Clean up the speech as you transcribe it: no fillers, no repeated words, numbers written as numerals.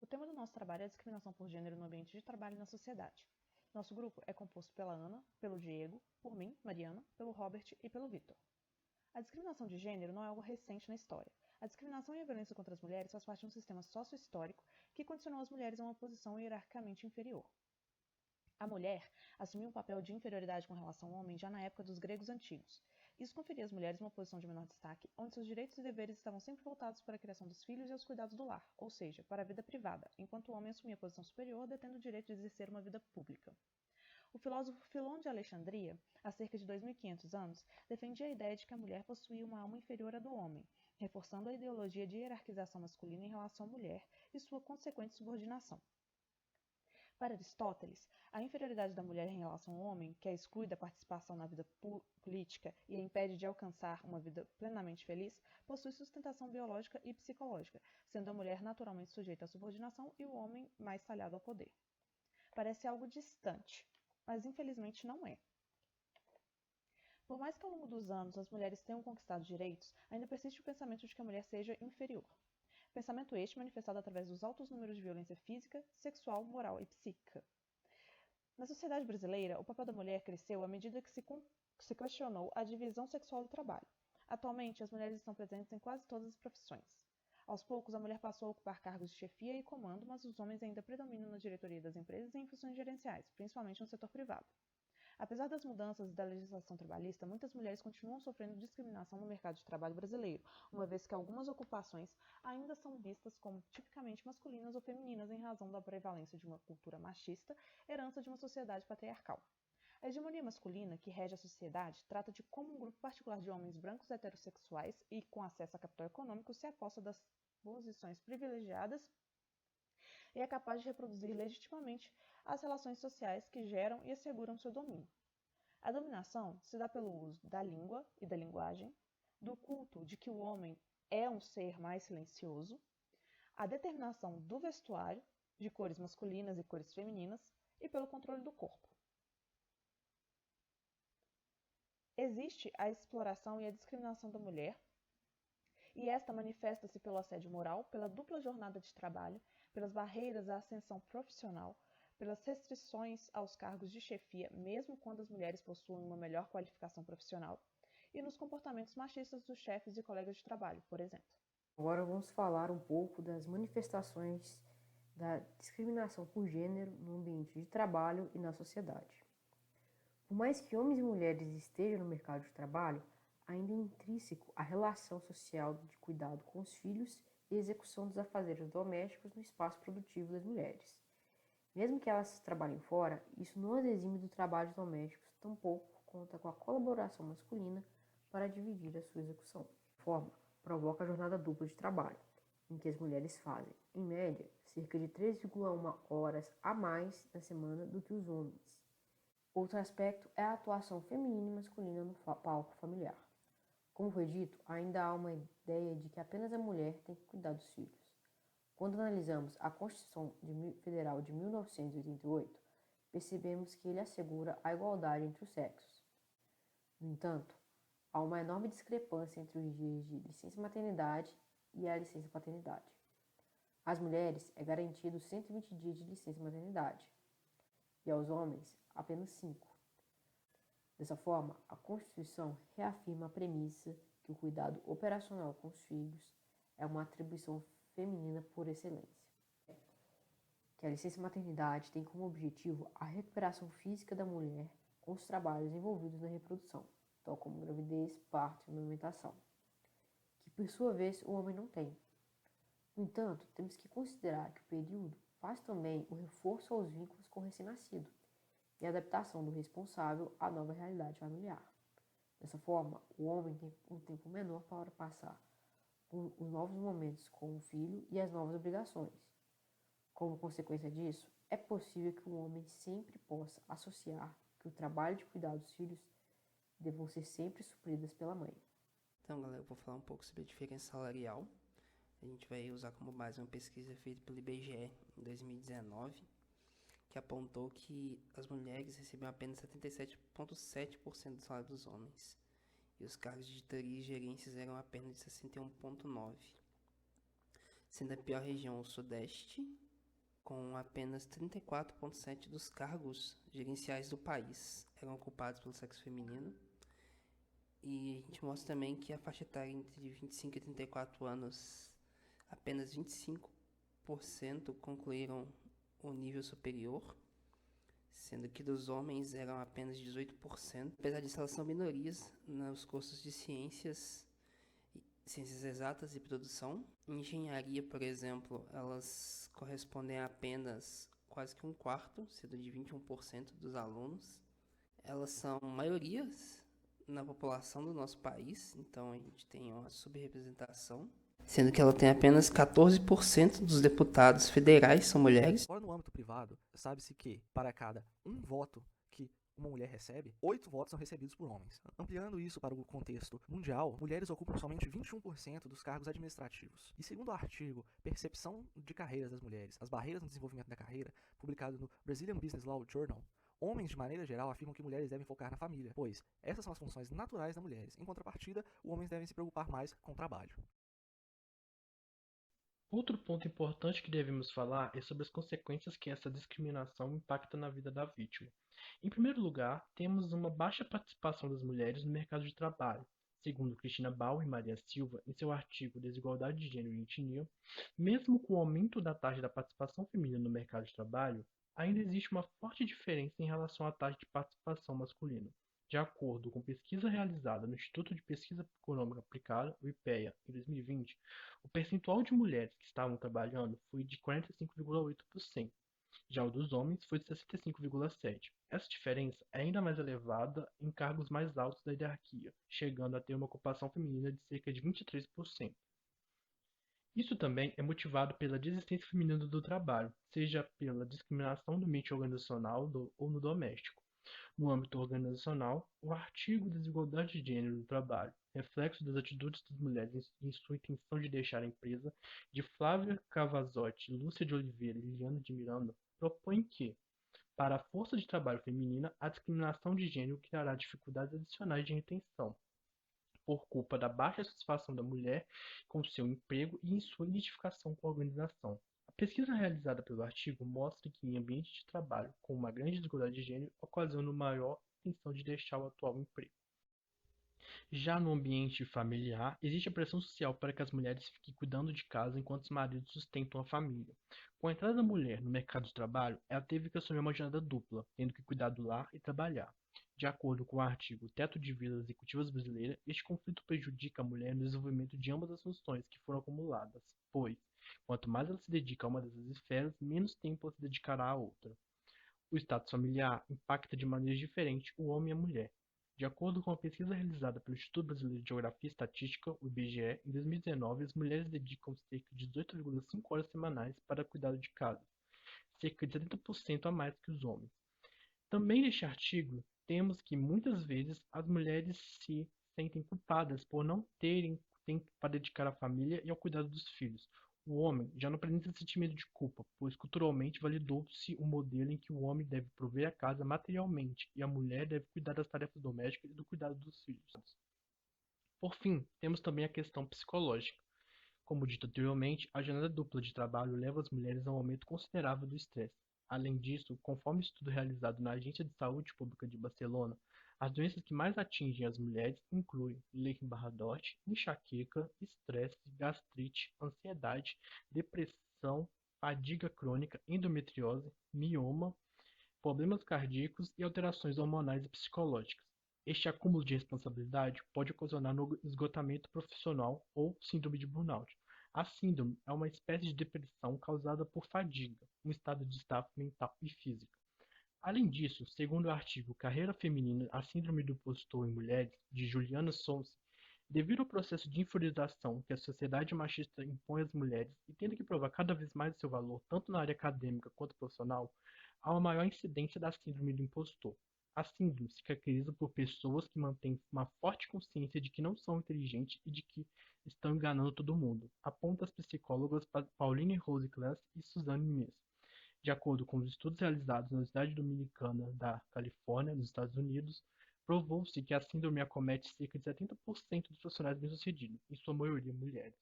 tema do nosso trabalho é a discriminação por gênero no ambiente de trabalho e na sociedade. Nosso grupo é composto pela Ana, pelo Diego, por mim, Mariana, pelo Robert e pelo Vitor. A discriminação de gênero não é algo recente na história. A discriminação e a violência contra as mulheres faz parte de um sistema sócio-histórico que condicionou as mulheres a uma posição hierarquicamente inferior. A mulher assumiu um papel de inferioridade com relação ao homem já na época dos gregos antigos. Isso conferia às mulheres uma posição de menor destaque, onde seus direitos e deveres estavam sempre voltados para a criação dos filhos e aos cuidados do lar, ou seja, para a vida privada, enquanto o homem assumia a posição superior, detendo o direito de exercer uma vida pública. O filósofo Filon de Alexandria, há cerca de 2.500 anos, defendia a ideia de que a mulher possuía uma alma inferior à do homem, reforçando a ideologia de hierarquização masculina em relação à mulher e sua consequente subordinação. Para Aristóteles, a inferioridade da mulher em relação ao homem, que a exclui da participação na vida política e a impede de alcançar uma vida plenamente feliz, possui sustentação biológica e psicológica, sendo a mulher naturalmente sujeita à subordinação e o homem mais talhado ao poder. Parece algo distante, mas infelizmente não é. Por mais que ao longo dos anos as mulheres tenham conquistado direitos, ainda persiste o pensamento de que a mulher seja inferior. Pensamento este manifestado através dos altos números de violência física, sexual, moral e psíquica. Na sociedade brasileira, o papel da mulher cresceu à medida que se questionou a divisão sexual do trabalho. Atualmente, as mulheres estão presentes em quase todas as profissões. Aos poucos, a mulher passou a ocupar cargos de chefia e comando, mas os homens ainda predominam na diretoria das empresas e em funções gerenciais, principalmente no setor privado. Apesar das mudanças da legislação trabalhista, muitas mulheres continuam sofrendo discriminação no mercado de trabalho brasileiro, uma vez que algumas ocupações ainda são vistas como tipicamente masculinas ou femininas em razão da prevalência de uma cultura machista, herança de uma sociedade patriarcal. A hegemonia masculina que rege a sociedade trata de como um grupo particular de homens brancos heterossexuais e com acesso a capital econômico se aposta das posições privilegiadas e é capaz de reproduzir legitimamente as relações sociais que geram e asseguram seu domínio. A dominação se dá pelo uso da língua e da linguagem, do culto de que o homem é um ser mais silencioso, a determinação do vestuário, de cores masculinas e cores femininas, e pelo controle do corpo. Existe a exploração e a discriminação da mulher, e esta manifesta-se pelo assédio moral, pela dupla jornada de trabalho, pelas barreiras à ascensão profissional, pelas restrições aos cargos de chefia, mesmo quando as mulheres possuem uma melhor qualificação profissional, e nos comportamentos machistas dos chefes e colegas de trabalho, por exemplo. Agora vamos falar um pouco das manifestações da discriminação por gênero no ambiente de trabalho e na sociedade. Por mais que homens e mulheres estejam no mercado de trabalho, ainda é intrínseco a relação social de cuidado com os filhos e execução dos afazeres domésticos no espaço produtivo das mulheres. Mesmo que elas trabalhem fora, isso não as exime do trabalho doméstico, tampouco conta com a colaboração masculina para dividir a sua execução. De forma, provoca a jornada dupla de trabalho, em que as mulheres fazem, em média, cerca de 3,1 horas a mais na semana do que os homens. Outro aspecto é a atuação feminina e masculina no palco familiar. Como foi dito, ainda há uma ideia de que apenas a mulher tem que cuidar dos filhos. Quando analisamos a Constituição Federal de 1988, percebemos que ele assegura a igualdade entre os sexos. No entanto, há uma enorme discrepância entre os dias de licença maternidade e a licença paternidade. Às mulheres é garantido 120 dias de licença maternidade e aos homens apenas 5. Dessa forma, a Constituição reafirma a premissa que o cuidado operacional com os filhos é uma atribuição feminina por excelência. Que a licença maternidade tem como objetivo a recuperação física da mulher com os trabalhos envolvidos na reprodução, tal como gravidez, parto e amamentação, que por sua vez o homem não tem. No entanto, temos que considerar que o período faz também o reforço aos vínculos com o recém-nascido e a adaptação do responsável à nova realidade familiar. Dessa forma, o homem tem um tempo menor para passar por os novos momentos com o filho e as novas obrigações. Como consequência disso, é possível que o homem sempre possa associar que o trabalho de cuidar dos filhos devam ser sempre supridas pela mãe. Então, galera, eu vou falar um pouco sobre a diferença salarial. A gente vai usar como base uma pesquisa feita pelo IBGE em 2019, que apontou que as mulheres recebiam apenas 77,7% do salário dos homens, e os cargos de editoria e gerências eram apenas de 61,9%, sendo a pior região o Sudeste, com apenas 34,7% dos cargos gerenciais do país eram ocupados pelo sexo feminino. E a gente mostra também que a faixa etária entre 25 e 34 anos, apenas 25% concluíram o nível superior, sendo que dos homens eram apenas 18%. Apesar disso, elas são minorias nos cursos de ciências exatas e produção. Em engenharia, por exemplo, elas correspondem a apenas quase que um quarto, sendo de 21% dos alunos. Elas são maiorias na população do nosso país, então a gente tem uma subrepresentação, sendo que ela tem apenas 14% dos deputados federais são mulheres. Agora, no âmbito privado, sabe-se que para cada um voto que uma mulher recebe, 8 votos são recebidos por homens. Ampliando isso para o contexto mundial, mulheres ocupam somente 21% dos cargos administrativos. E segundo o artigo Percepção de Carreiras das Mulheres, as barreiras no desenvolvimento da carreira, publicado no Brazilian Business Law Journal, homens, de maneira geral, afirmam que mulheres devem focar na família, pois essas são as funções naturais das mulheres. Em contrapartida, os homens devem se preocupar mais com o trabalho. Outro ponto importante que devemos falar é sobre as consequências que essa discriminação impacta na vida da vítima. Em primeiro lugar, temos uma baixa participação das mulheres no mercado de trabalho. Segundo Cristina Bauer e Maria Silva, em seu artigo Desigualdade de Gênero e Etnia, mesmo com o aumento da taxa da participação feminina no mercado de trabalho, ainda existe uma forte diferença em relação à taxa de participação masculina. De acordo com pesquisa realizada no Instituto de Pesquisa Econômica Aplicada, o IPEA, em 2020, o percentual de mulheres que estavam trabalhando foi de 45,8%, já o dos homens foi de 65,7%. Essa diferença é ainda mais elevada em cargos mais altos da hierarquia, chegando a ter uma ocupação feminina de cerca de 23%. Isso também é motivado pela desistência feminina do trabalho, seja pela discriminação no ambiente organizacional ou no doméstico. No âmbito organizacional, o artigo Desigualdade de Gênero no Trabalho, reflexo das atitudes das mulheres em sua intenção de deixar a empresa, de Flávia Cavazotti, Lúcia de Oliveira e Liliana de Miranda, propõe que, para a força de trabalho feminina, a discriminação de gênero criará dificuldades adicionais de retenção, por culpa da baixa satisfação da mulher com seu emprego e em sua identificação com a organização. A pesquisa realizada pelo artigo mostra que em ambientes de trabalho com uma grande desigualdade de gênero ocasiona maior intenção de deixar o atual emprego. Já no ambiente familiar, existe a pressão social para que as mulheres fiquem cuidando de casa enquanto os maridos sustentam a família. Com a entrada da mulher no mercado de trabalho, ela teve que assumir uma jornada dupla, tendo que cuidar do lar e trabalhar. De acordo com o artigo Teto de Vidas Executivas Brasileira, este conflito prejudica a mulher no desenvolvimento de ambas as funções que foram acumuladas, pois, quanto mais ela se dedica a uma dessas esferas, menos tempo ela se dedicará à outra. O status familiar impacta de maneira diferente o homem e a mulher. De acordo com uma pesquisa realizada pelo Instituto Brasileiro de Geografia e Estatística, o IBGE, em 2019, as mulheres dedicam cerca de 18,5 horas semanais para cuidado de casa, cerca de 70% a mais que os homens. Também neste artigo, temos que muitas vezes as mulheres se sentem culpadas por não terem tempo para dedicar à família e ao cuidado dos filhos. O homem já não apresenta esse sentimento de culpa, pois culturalmente validou-se o modelo em que o homem deve prover a casa materialmente e a mulher deve cuidar das tarefas domésticas e do cuidado dos filhos. Por fim, temos também a questão psicológica. Como dito anteriormente, a jornada dupla de trabalho leva as mulheres a um aumento considerável do estresse. Além disso, conforme estudo realizado na Agência de Saúde Pública de Barcelona, as doenças que mais atingem as mulheres incluem Leber-Bardot, enxaqueca, estresse, gastrite, ansiedade, depressão, fadiga crônica, endometriose, mioma, problemas cardíacos e alterações hormonais e psicológicas. Este acúmulo de responsabilidade pode ocasionar no esgotamento profissional ou síndrome de burnout. A síndrome é uma espécie de depressão causada por fadiga, um estado de estafa mental e física. Além disso, segundo o artigo Carreira Feminina, a Síndrome do Impostor em Mulheres, de Juliana Sonce, devido ao processo de inferiorização que a sociedade machista impõe às mulheres e tendo que provar cada vez mais o seu valor tanto na área acadêmica quanto profissional, há uma maior incidência da Síndrome do Impostor. A síndrome se caracteriza por pessoas que mantêm uma forte consciência de que não são inteligentes e de que estão enganando todo mundo, aponta as psicólogas Pauline Rose Clance e Suzanne Mies. De acordo com os estudos realizados na Universidade Dominicana da Califórnia, nos Estados Unidos, provou-se que a síndrome acomete cerca de 70% dos profissionais bem-sucedidos, em sua maioria mulheres.